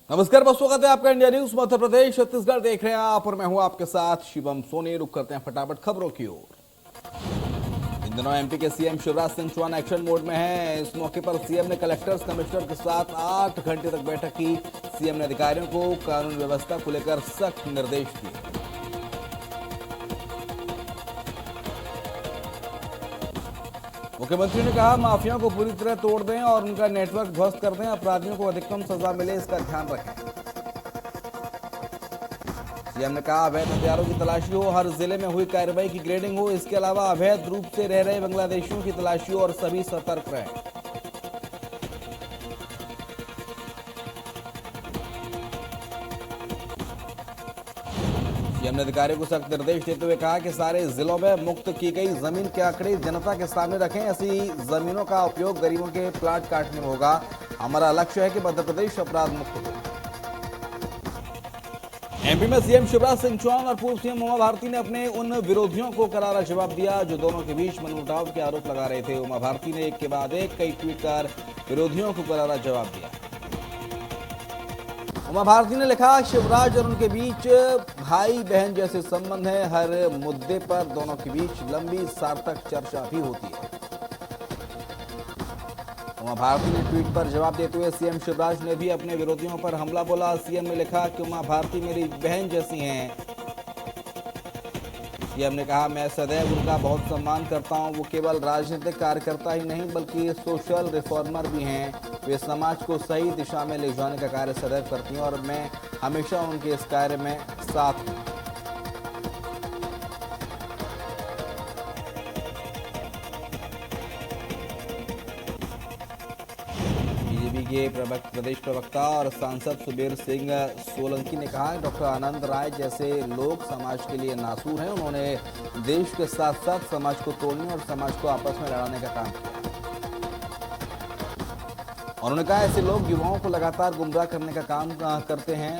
नमस्कार, बहुत स्वागत है आपका इंडिया न्यूज मध्य प्रदेश छत्तीसगढ़ देख रहे हैं आप और मैं हूं आपके साथ शिवम सोनी। रुक करते हैं फटाफट खबरों की ओर। इन दिनों एमपी के CM Shivraj Singh Chouhan action mode में हैं। इस मौके पर सीएम ने कलेक्टर्स कमिश्नर के साथ 8 घंटे तक बैठक की। सीएम ने अधिकारियों को कानून व्यवस्था को लेकर सख्त निर्देश दिए। मुख्यमंत्री ने कहा, माफियाओं को पूरी तरह तोड़ दें और उनका नेटवर्क ध्वस्त कर दें। अपराधियों को अधिकतम सजा मिले, इसका ध्यान रखें। सीएम ने कहा, अवैध हथियारों की तलाशी हो, हर जिले में हुई कार्रवाई की ग्रेडिंग हो। इसके अलावा अवैध रूप से रह रहे बांग्लादेशियों की तलाशी हो और सभी सतर्क रहें। सीएम ने अधिकारियों को सख्त निर्देश देते हुए कहा कि सारे जिलों में मुक्त की गई जमीन के आंकड़े जनता के सामने रखें। ऐसी जमीनों का उपयोग गरीबों के प्लाट काटने में होगा। हमारा लक्ष्य है कि मध्य प्रदेश अपराध मुक्त हो। एमपी में सीएम शिवराज सिंह चौहान और पूर्व सीएम उमा भारती ने अपने उन विरोधियों को करारा जवाब दिया जो दोनों के बीच मनमुटाव के आरोप लगा रहे थे। उमा भारती ने एक के बाद एक कई ट्वीट कर विरोधियों को करारा जवाब दिया। उमा भारती ने लिखा, शिवराज और उनके बीच भाई बहन जैसे संबंध हैं। हर मुद्दे पर दोनों के बीच लंबी सार्थक चर्चा भी होती है। उमा भारती ने ट्वीट पर जवाब देते हुए सीएम शिवराज ने भी अपने विरोधियों पर हमला बोला। सीएम ने लिखा कि उमा भारती मेरी बहन जैसी हैं। सीएम ने कहा, मैं सदैव उनका बहुत सम्मान करता हूं। वो केवल राजनीतिक कार्यकर्ता ही नहीं बल्कि सोशल रिफॉर्मर भी हैं। वे समाज को सही दिशा में ले जाने का कार्य सदैव करती हैं और मैं हमेशा उनके इस कार्य में साथ हूं। बीजेपी के प्रदेश प्रवक्ता और सांसद सुबीर सिंह सोलंकी ने कहा, डॉक्टर आनंद राय जैसे लोग समाज के लिए नासूर हैं। उन्होंने देश के साथ साथ समाज को तोड़ने और समाज को आपस में लड़ाने का काम किया। उन्होंने कहा, ऐसे लोग युवाओं को लगातार गुमराह करने का काम करते हैं।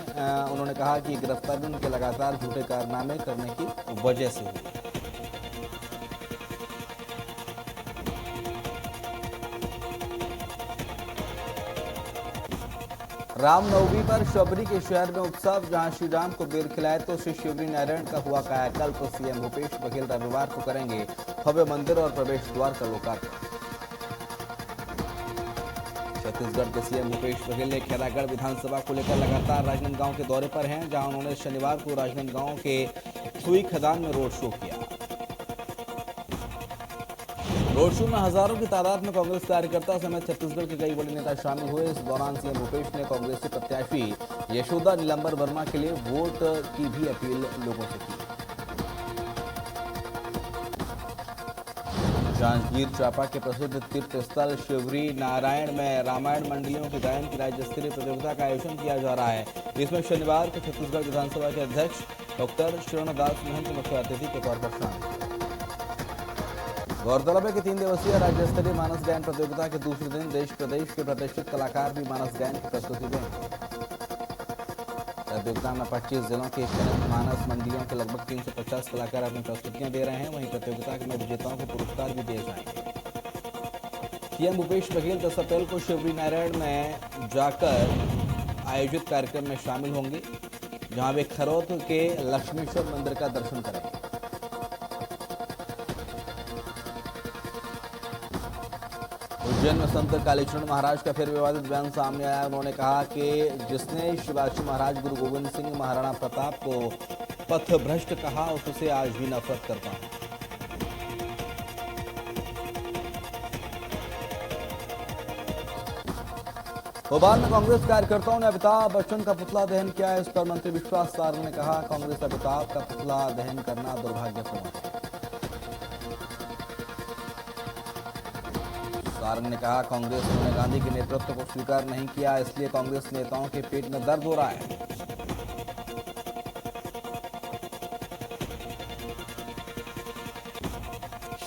उन्होंने कहा कि गिरफ्तारी उनके लगातार झूठे कारनामे करने की वजह से हुई। रामनवमी पर शबरी के शहर में उत्सव, जहां श्री राम को बेर खिलाए तो श्री शिवरी नारायण का हुआ कायाकल्प। सीएम भूपेश बघेल रविवार को करेंगे भव्य मंदिर और प्रवेश द्वार का लोकार्पण। छत्तीसगढ़ के सीएम भूपेश बघेल ने खैरागढ़ विधानसभा को लेकर लगातार राजनांदगांव के दौरे पर हैं, जहां उन्होंने शनिवार को राजनांदगांव के सुई खदान में रोड शो किया। रोड शो में हजारों की तादाद में कांग्रेस कार्यकर्ता समेत छत्तीसगढ़ के कई बड़े नेता शामिल हुए। इस दौरान सीएम भूपेश ने कांग्रेसी प्रत्याशी यशोदा नीलंबर वर्मा के लिए वोट की भी अपील लोगों से की। जांजगीर चांपा के प्रसिद्ध तीर्थ स्थल शिवरी नारायण में रामायण मंडलियों के गायन की राज्य स्तरीय प्रतियोगिता का आयोजन किया जा रहा है। इसमें शनिवार को छत्तीसगढ़ विधानसभा के अध्यक्ष डॉक्टर शरणदास महंत मुख्य अतिथि के तौर पर शामिल हुए। गौरतलब है कि 3 दिवसीय राज्य स्तरीय मानस गायन प्रतियोगिता के दूसरे दिन देश प्रदेश के प्रतिष्ठित कलाकार भी मानस गायन की प्रस्तुति देंगे। प्रतियोगिता में 25 जिलों के चयनित मानस मंडलियों के लगभग 350 कलाकार अपनी प्रस्तुतियां दे रहे हैं। वहीं प्रतियोगिता में विजेताओं को पुरस्कार भी दिए जाएंगे। सीएम भूपेश बघेल 10 अप्रैल को शिवरी नारायण में जाकर आयोजित कार्यक्रम में शामिल होंगे, जहां वे खरोद के लक्ष्मीश्वर मंदिर का दर्शन करेंगे। उज्जैन में संत कालीचरण महाराज का फिर विवादित बयान सामने आया। उन्होंने कहा कि जिसने शिवाजी महाराज गुरु गोविंद सिंह महाराणा प्रताप को पथभ्रष्ट कहा, उससे आज भी नफरत करता हूं। भोपाल में कांग्रेस कार्यकर्ताओं ने अमिताभ बच्चन का पुतला दहन किया। इस पर मंत्री विश्वास सारंग ने कहा, कांग्रेस अमिताभ का पुतला दहन करना दुर्भाग्यपूर्ण है। सारंग ने कहा, कांग्रेस ने गांधी के नेतृत्व को स्वीकार नहीं किया, इसलिए कांग्रेस नेताओं के पेट में दर्द हो रहा है।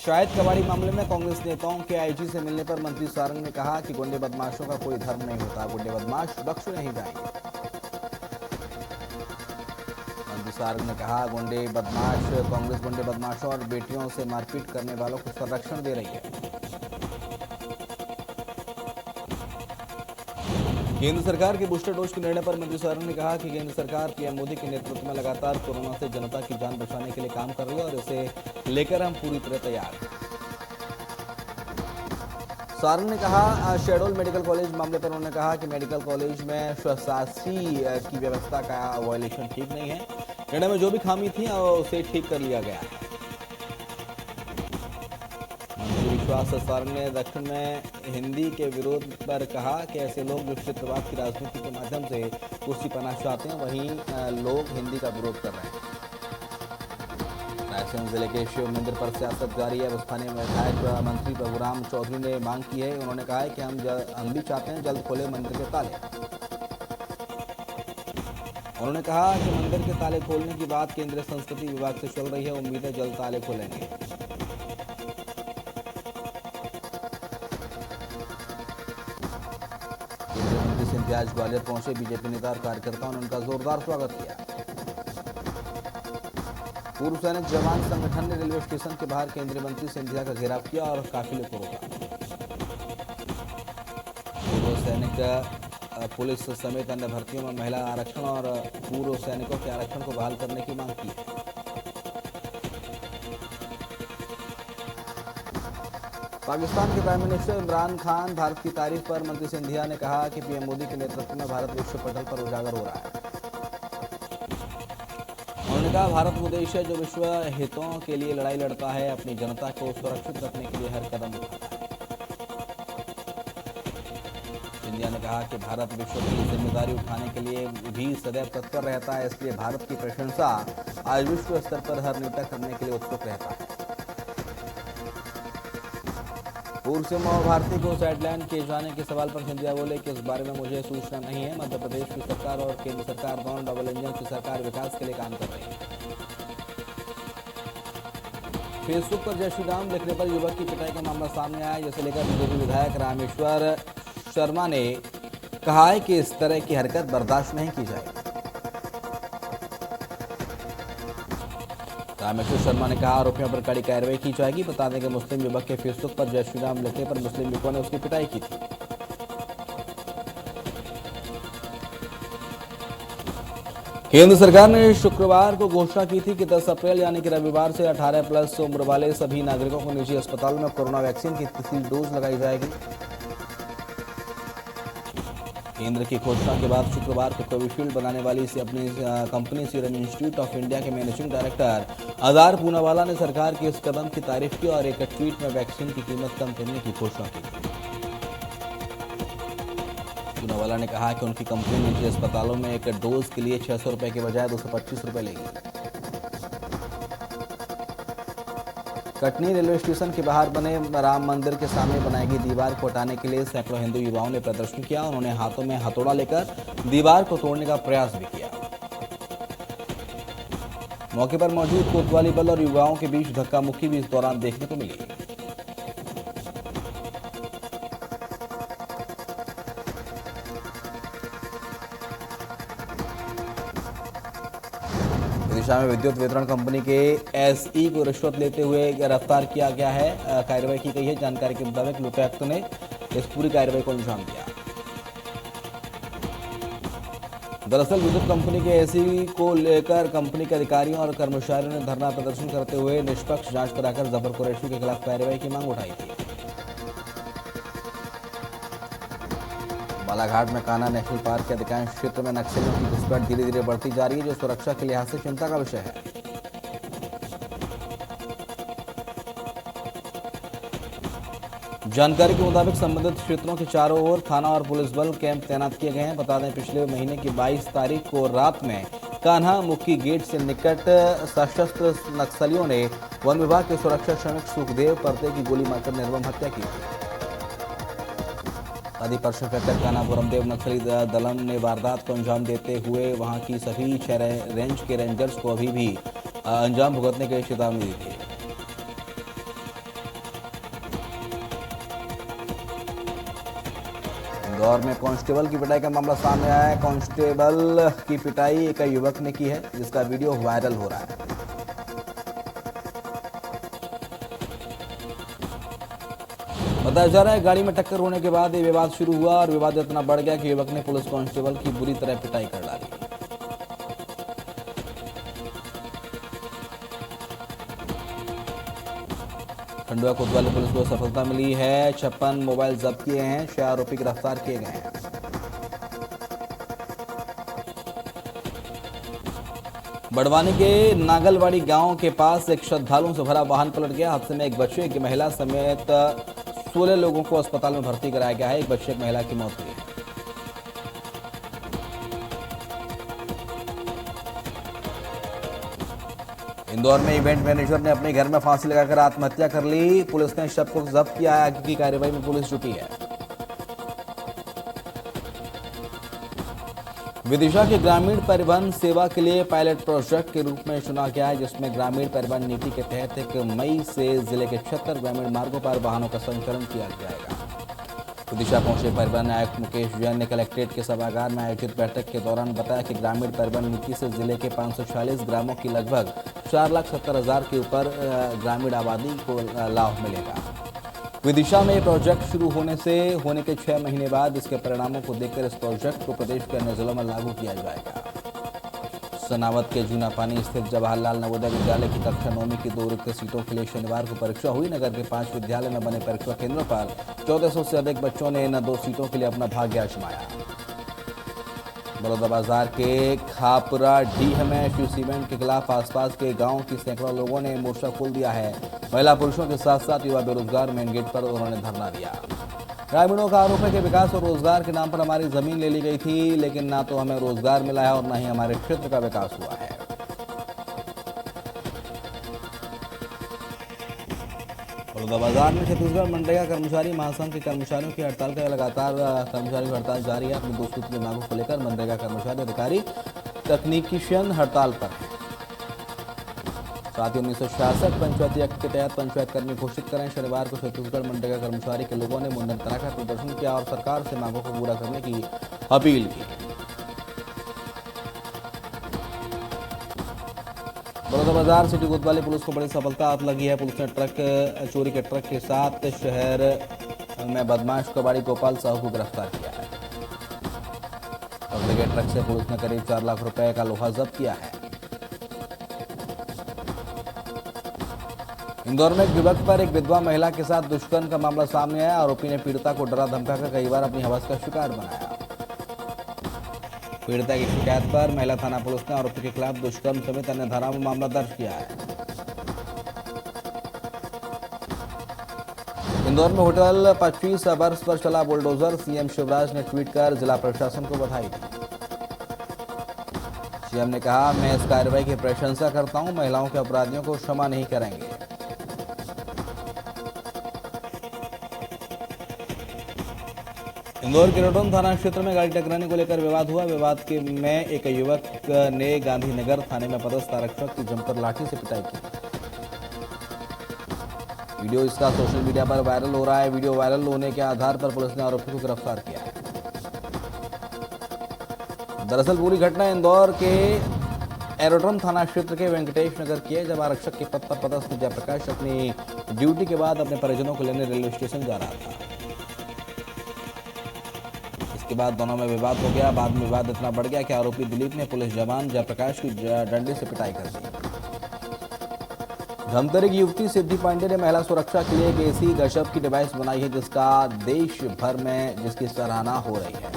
शाहिद कबाड़ी मामले में कांग्रेस नेताओं के आईजी से मिलने पर मंत्री सारंग ने कहा कि गुंडे बदमाशों का कोई धर्म नहीं होता, गुंडे बदमाश बख्शे नहीं जाएंगे। मंत्री सारंग ने कहा, कांग्रेस गुंडे बदमाशों और बेटियों से मारपीट करने वालों को संरक्षण दे रही है। केंद्र सरकार के बूस्टर डोज के निर्णय पर मंत्री सारण ने कहा कि केंद्र सरकार पीएम मोदी के नेतृत्व में लगातार कोरोना से जनता की जान बचाने के लिए काम कर रही है और इसे लेकर हम पूरी तरह तैयार हैं। सारण ने कहा शेडोल मेडिकल कॉलेज मामले पर उन्होंने कहा कि मेडिकल कॉलेज में स्वशासी की व्यवस्था का वायलेशन ठीक नहीं है। निर्णय में जो भी खामी थी उसे ठीक कर लिया गया है। मंत्री विश्वास सारण ने दक्षिण में हिंदी के विरोध पर कहा कि ऐसे लोग जो क्षेत्रवाद की राजनीति के माध्यम से कुर्सी पाना चाहते हैं वहीं लोग हिंदी का विरोध कर रहे हैं। रायसेन जिले के शिव मंदिर पर सियासत जारी है। स्थानीय विधायक मंत्री प्रभुराम चौधरी ने मांग की है। उन्होंने कहा है कि हम भी चाहते हैं जल्द खोले मंदिर के ताले। उन्होंने कहा कि मंदिर के ताले खोलने की बात केंद्रीय संस्कृति विभाग से चल रही है। उम्मीद है जल्द ताले खोलेंगे। केंद्रीय मंत्री सिंधिया आज ग्वालियर पहुंचे। बीजेपी नेता और कार्यकर्ताओं ने उनका जोरदार स्वागत किया। पूर्व सैनिक जवान संगठन ने रेलवे स्टेशन के बाहर केंद्रीय मंत्री सिंधिया का घेराव किया और काफिले को रोका। पूर्व सैनिक पुलिस समेत अन्य भर्तियों में महिला आरक्षण और पूर्व सैनिकों के आरक्षण को बहाल करने की मांग की है। पाकिस्तान के प्राइम मिनिस्टर इमरान खान भारत की तारीफ पर मंत्री सिंधिया ने कहा कि पीएम मोदी के नेतृत्व में भारत विश्व पटल पर उजागर हो रहा है। उन्होंने कहा भारत वो देश है जो विश्व हितों के लिए लड़ाई लड़ता है, अपनी जनता को सुरक्षित रखने के लिए हर कदम उठाता है। सिंधिया ने कहा कि भारत विश्व की जिम्मेदारी उठाने के लिए भी सदैव तत्पर रहता है, इसलिए भारत की प्रशंसा आज विश्व स्तर पर हर नेता करने के लिए उत्सुक रहता है। पूर्व सीएम भारती को साइडलाइन किए जाने के सवाल पर सिंधिया बोले कि इस बारे में मुझे सूचना नहीं है। मध्य प्रदेश की सरकार और केंद्र सरकार दोनों डबल इंजन की सरकार विकास के लिए काम कर रही है। फेसबुक पर जय श्री राम लिखने पर युवक की पिटाई का मामला सामने आया, जिसे लेकर बीजेपी विधायक रामेश्वर शर्मा ने कहा है कि इस तरह की हरकत बर्दाश्त नहीं की जाएगी। रामेश्वर शर्मा ने कहा आरोपियों पर कड़ी कार्रवाई की जाएगी। बता दें कि मुस्लिम युवक के फेसबुक पर जय श्री राम लिखने पर मुस्लिम युवकों ने उसकी पिटाई की थी। केंद्र सरकार ने शुक्रवार को घोषणा की थी कि 10 अप्रैल यानी कि रविवार से 18+ उम्र वाले सभी नागरिकों को निजी अस्पताल में कोरोना वैक्सीन की तीसरी डोज लगाई जाएगी। केंद्र की घोषणा के बाद शुक्रवार को कोविशील्ड बनाने वाली अपनी company serum institute of India के मैनेजिंग डायरेक्टर अदार पूनावाला ने सरकार के इस कदम की तारीफ की और एक ट्वीट में वैक्सीन की कीमत कम करने की घोषणा की। पूनावाला ने कहा कि उनकी कंपनी निजी अस्पतालों में एक डोज के लिए 600 रुपए के बजाय 225 रुपए लेगी। कटनी रेलवे स्टेशन के बाहर बने राम मंदिर के सामने बनाई गई दीवार को हटाने के लिए सैकड़ों हिंदू युवाओं ने प्रदर्शन किया। उन्होंने हाथों में हथौड़ा लेकर दीवार को तोड़ने का प्रयास भी किया। मौके पर मौजूद कोतवाली बल और युवाओं के बीच धक्का मुक्की भी इस दौरान देखने को मिली। दिशा में विद्युत वितरण कंपनी के एसई को रिश्वत लेते हुए गिरफ्तार किया गया है। कार्रवाई की गई है। जानकारी के मुताबिक लोकायुक्त ने इस पूरी कार्रवाई को अंजाम दिया। दरअसल विद्युत कंपनी के एसई को लेकर कंपनी के अधिकारियों और कर्मचारियों ने धरना प्रदर्शन करते हुए निष्पक्ष जांच कराकर जफर कुरैशी के खिलाफ कार्रवाई की मांग उठाई थी। बालाघाट में कान्हा नेशनल पार्क के अधिकांश क्षेत्र में नक्सलियों की घुसपैठ धीरे धीरे बढ़ती जा रही है, जो सुरक्षा के लिहाज से चिंता का विषय है। जानकारी के मुताबिक संबंधित क्षेत्रों के चारों ओर थाना और पुलिस बल कैंप तैनात किए गए हैं। बता दें पिछले महीने की 22 तारीख को रात में कान्हा मुक्की गेट से निकट सशस्त्र नक्सलियों ने वन विभाग के सुरक्षा श्रमिक सुखदेव परते की गोली मारकर निर्मम हत्या की थी। आदि पर कान्हा बोरमदेव नक्सली दलम ने वारदात को अंजाम देते हुए वहां की सभी 6 रेंज के रेंजर्स को अभी भी अंजाम भुगतने की चेतावनी दी थी। इंदौर में कांस्टेबल की पिटाई का मामला सामने आया है। कांस्टेबल की पिटाई एक युवक ने की है, जिसका वीडियो वायरल हो रहा है। बताया जा रहा है गाड़ी में टक्कर होने के बाद ये विवाद शुरू हुआ और विवाद इतना बढ़ गया कि युवक ने पुलिस कांस्टेबल की बुरी तरह पिटाई कर डाली। खंडवा कोतवाली पुलिस को सफलता मिली है। 56 मोबाइल जब्त किए हैं। 6 आरोपी गिरफ्तार किए गए हैं। बड़वानी के नागलवाड़ी गांव के पास एक श्रद्धालुओं से भरा वाहन पलट गया। हादसे में एक बच्चे की महिला समेत 16 लोगों को अस्पताल में भर्ती कराया गया है। एक बच्चे की महिला की मौत हुई है। इंदौर में इवेंट मैनेजर ने अपने घर में फांसी लगाकर आत्महत्या कर ली। पुलिस ने शव को जब्त किया है। आगे की कार्रवाई में पुलिस जुटी है। विदिशा के ग्रामीण परिवहन सेवा के लिए पायलट प्रोजेक्ट के रूप में चुना गया है, जिसमें ग्रामीण परिवहन नीति के तहत 1 मई से जिले के 76 ग्रामीण मार्गों पर वाहनों का संचालन किया जाएगा। विदिशा पहुंचे परिवहन आयुक्त मुकेश जैन ने कलेक्ट्रेट के सभागार में आयोजित बैठक के दौरान बताया कि ग्रामीण परिवहन नीति से जिले के 540 ग्रामों की लगभग 4,70,000 के ऊपर ग्रामीण आबादी को लाभ मिलेगा। विदिशा में प्रोजेक्ट शुरू होने के 6 महीने बाद इसके परिणामों को देखकर इस प्रोजेक्ट को प्रदेश के अन्य जिलों में लागू किया जाएगा। सनावत के जूनापानी स्थित जवाहरलाल नवोदय विद्यालय की कक्षा 9वीं की 2 रिक्त सीटों के लिए शनिवार को परीक्षा हुई। नगर के 5 विद्यालय में बने परीक्षा केंद्रों पर 1400 से अधिक बच्चों ने इन 2 सीटों के लिए अपना भाग्य आजमाया। बलौदाबाजार के खापरा डीह में शिव सीमेंट के खिलाफ आसपास के गांव की सैकड़ों लोगों ने मोर्चा खोल दिया है। महिला पुरुषों के साथ साथ युवा बेरोजगार मेन गेट पर उन्होंने धरना दिया। ग्रामीणों का आरोप है कि विकास और रोजगार के नाम पर हमारी जमीन ले ली गई थी, लेकिन ना तो हमें रोजगार मिला है और न ही हमारे क्षेत्र का विकास हुआ है। बलौदाबाजार में छत्तीसगढ़ मनरेगा कर्मचारी महासंघ के कर्मचारियों की हड़ताल का लगातार कर्मचारियों की हड़ताल जारी है। अपनी 2 सूत्रीय मांगों को लेकर मनरेगा कर्मचारी अधिकारी तकनीशियन हड़ताल पर है। साथ ही 1966 पंचायती एक्ट के तहत पंचायत कर्मी घोषित करें। शनिवार को छत्तीसगढ़ मनरेगा कर्मचारी के लोगों ने मुंडन कराकर प्रदर्शन किया और सरकार से मांगों को पूरा करने की अपील की। बलौदाबाजार सिटी कोतवाली पुलिस को बड़ी सफलता हाथ लगी है। पुलिस ने चोरी के ट्रक के साथ शहर में बदमाश कबाड़ी गोपाल साहू को गिरफ्तार किया है। कब्जे के ट्रक से पुलिस ने करीब 4 लाख रुपए का लोहा जब्त किया है। इंदौर में एक युवक पर एक विधवा महिला के साथ दुष्कर्म का मामला सामने आया। आरोपी ने पीड़िता को डरा धमकाकर कई बार अपनी हवस का शिकार बनाया। पीड़िता की शिकायत पर महिला थाना पुलिस ने आरोपी के खिलाफ दुष्कर्म समेत अन्य धाराओं में मामला दर्ज किया है। इंदौर में होटल 25 वर्ष पर चला बुलडोजर। सीएम शिवराज ने ट्वीट कर जिला प्रशासन को बधाई दी। सीएम ने कहा, मैं इस कार्रवाई की प्रशंसा करता हूं। महिलाओं के अपराधियों को क्षमा नहीं करेंगे। इंदौर के रोटोन थाना क्षेत्र में गाड़ी टकराने को लेकर विवाद हुआ। विवाद में एक युवक ने गांधीनगर थाने में पदस्थ आरक्षक की जमकर लाठी से पिटाई की। वीडियो इसका सोशल मीडिया पर वायरल हो रहा है। वीडियो वायरल होने के आधार पर पुलिस ने आरोपी को गिरफ्तार किया है। दरअसल पूरी घटना इंदौर के एरोड्रम थाना क्षेत्र के वेंकटेश नगर की है, जब आरक्षक के पद पर पदस्थ जयप्रकाश अपनी ड्यूटी के बाद अपने परिजनों को लेने रेलवे स्टेशन जा रहा था। के बाद दोनों में विवाद हो गया। बाद में विवाद इतना बढ़ गया कि आरोपी दिलीप ने पुलिस जवान जयप्रकाश की डंडे से पिटाई कर दी। धमतरी की युवती सिद्धि पांडे ने महिला सुरक्षा के लिए एक ऐसी गजब की डिवाइस बनाई है जिसका देश भर में जिसकी सराहना हो रही है।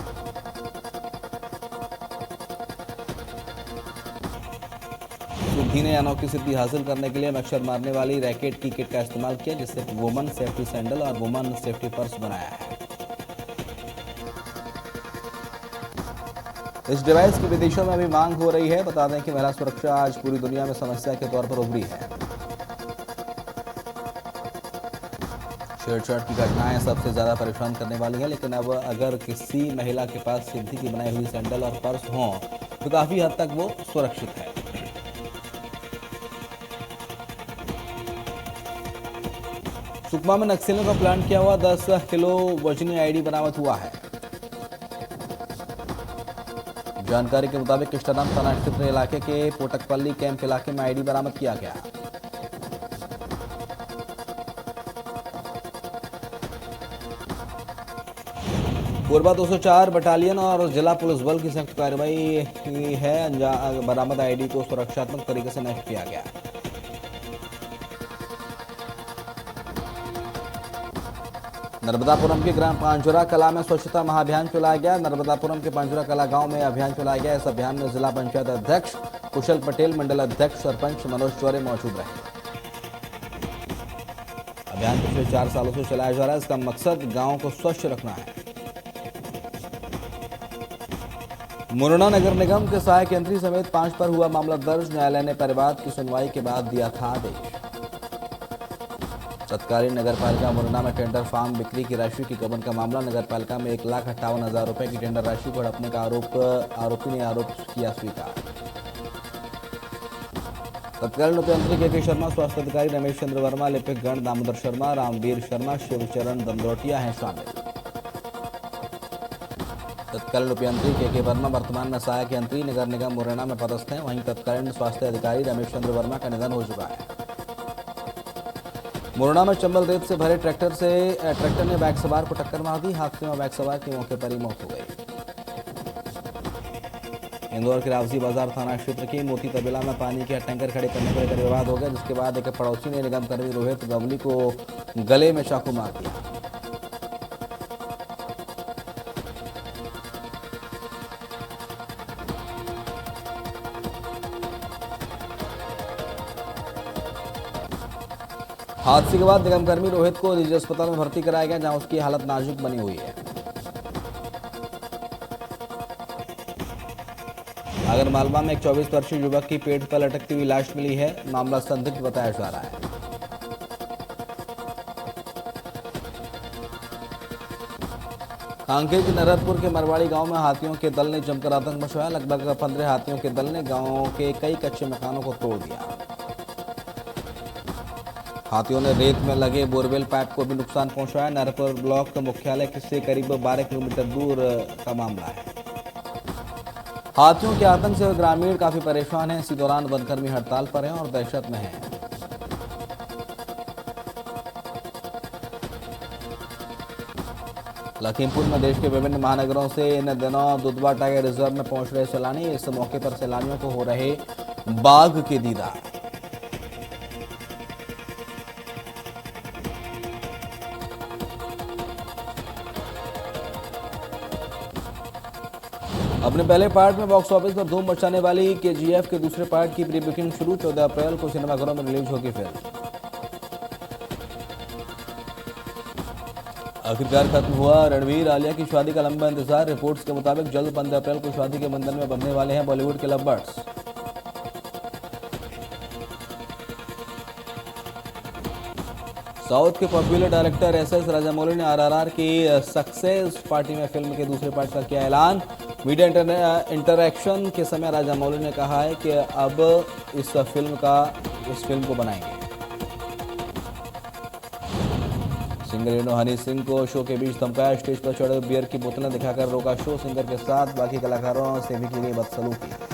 सिद्धि ने अनोखी सिद्धि हासिल करने के लिए मच्छर मारने वाली रैकेट की किट का इस्तेमाल किया, जिससे वुमन सेफ्टी सैंडल और वुमन सेफ्टी पर्स बनाया है। इस डिवाइस की विदेशों में भी मांग हो रही है। बता दें कि महिला सुरक्षा आज पूरी दुनिया में समस्या के तौर पर उभरी है। छेड़छाड़ की घटनाएं सबसे ज्यादा परेशान करने वाली है, लेकिन अब अगर किसी महिला के पास सिद्धि की बनाई हुई सैंडल और पर्स हो तो काफी हद तक वो सुरक्षित है। सुकमा में नक्सलियों का प्लान किया हुआ 10 किलो वजनी आईडी बरामद हुआ है। जानकारी के मुताबिक किष्टाराम थाना क्षेत्र इलाके के पोटकपल्ली कैंप इलाके में आईडी बरामद किया गया। कोरबा 204 बटालियन और जिला पुलिस बल की संयुक्त कार्रवाई की है। बरामद आईडी को सुरक्षात्मक तरीके से नष्ट किया गया। नर्मदापुरम के ग्राम पांचुरा कला में स्वच्छता महाअभियान चलाया गया। नर्मदापुरम के पांचुरा कला गांव में अभियान चलाया गया। इस अभियान में जिला पंचायत अध्यक्ष कुशल पटेल, मंडल अध्यक्ष सरपंच मनोज चौरे मौजूद रहे। अभियान पिछले 4 सालों से चलाया जा रहा है। इसका मकसद गांव को स्वच्छ रखना है। मुरैना नगर निगम के सहायक यंत्री समेत 5 पर हुआ मामला दर्ज। न्यायालय ने परिवाद की सुनवाई के बाद दिया था आदेश। तत्कालीन नगरपालिका मुरैना में टेंडर फार्म बिक्री की राशि की गबन का मामला। नगरपालिका में 1,58,000 रुपए की टेंडर राशि को हड़पने का आरोपी ने आरोप किया स्वीकार। तत्कालीन उपयंत्री के शर्मा, स्वास्थ्य अधिकारी रमेश चंद्र वर्मा, लिपिक गण दामोदर शर्मा, रामवीर शर्मा, शिवचरण दंदरोटिया हैं शामिल। तत्कालीन उपयंत्री के वर्मा वर्तमान में सहायक यंत्री नगर निगम मुरैना में पदस्थ हैं। वहीं तत्कालीन स्वास्थ्य अधिकारी रमेश चंद्र वर्मा का निधन हो चुका है। मुरैना में चंबल रेत से भरे ट्रैक्टर ने बाइक सवार को टक्कर मार दी। हादसे में बाइक सवार की मौके पर ही मौत हो गई। इंदौर के रावसी बाजार थाना क्षेत्र की मोती तबेला में पानी के टैंकर खड़े करने को लेकर विवाद हो गया, जिसके बाद एक पड़ोसी ने निगम कर्मी रोहित गवली को गले में चाकू मार दिया। हादसे के बाद निगमकर्मी रोहित को निजी अस्पताल में भर्ती कराया गया, जहां उसकी हालत नाजुक बनी हुई है। आगरमालवा में एक 24 वर्षीय युवक की पेट पर लटकती हुई लाश मिली है। मामला संदिग्ध बताया जा रहा है। कांकेर के नरहरपुर के मरवाड़ी गांव में हाथियों के दल ने जमकर आतंक मचाया। लगभग 15 हाथियों के दल ने गांव के कई कच्चे मकानों को तोड़ दिया। हाथियों ने रेत में लगे बोरवेल पाइप को भी नुकसान पहुंचाया। नरहरपुर ब्लॉक मुख्यालय से करीब 12 किलोमीटर दूर का मामला है। हाथियों के आतंक से ग्रामीण काफी परेशान हैं। इसी दौरान वनकर्मी हड़ताल पर हैं और दहशत में हैं। लखीमपुर में देश के विभिन्न महानगरों से इन दिनों दुधवा टाइगर रिजर्व में पहुंच रहे सैलानी। इस मौके पर सैलानियों को हो रहे बाघ के दीदार। अपने पहले पार्ट में बॉक्स ऑफिस पर धूम मचाने वाली केजीएफ के दूसरे पार्ट की प्री बुकिंग शुरू। 14 अप्रैल को सिनेमाघरों में रिलीज होगी फिल्म। आखिरकार खत्म हुआ रणवीर आलिया की शादी का लंबा इंतजार। रिपोर्ट्स के मुताबिक जल्द 15 अप्रैल को शादी के बंधन में बंधने वाले हैं बॉलीवुड के लवबर्ड्स। साउथ के पॉपुलर डायरेक्टर एसएस राजामौली ने आरआरआर की सक्सेस पार्टी में फिल्म के दूसरे पार्ट का किया ऐलान। मीडिया इंटरैक्शन के समय राजामौली ने कहा है कि अब इस फिल्म को बनाएंगे। सिंगर हनी सिंह को शो के बीच धमकाया। स्टेज पर चढ़े बियर की बोतलें दिखाकर रोका शो। सिंगर के साथ बाकी कलाकारों से भी की गई बदसलूकी।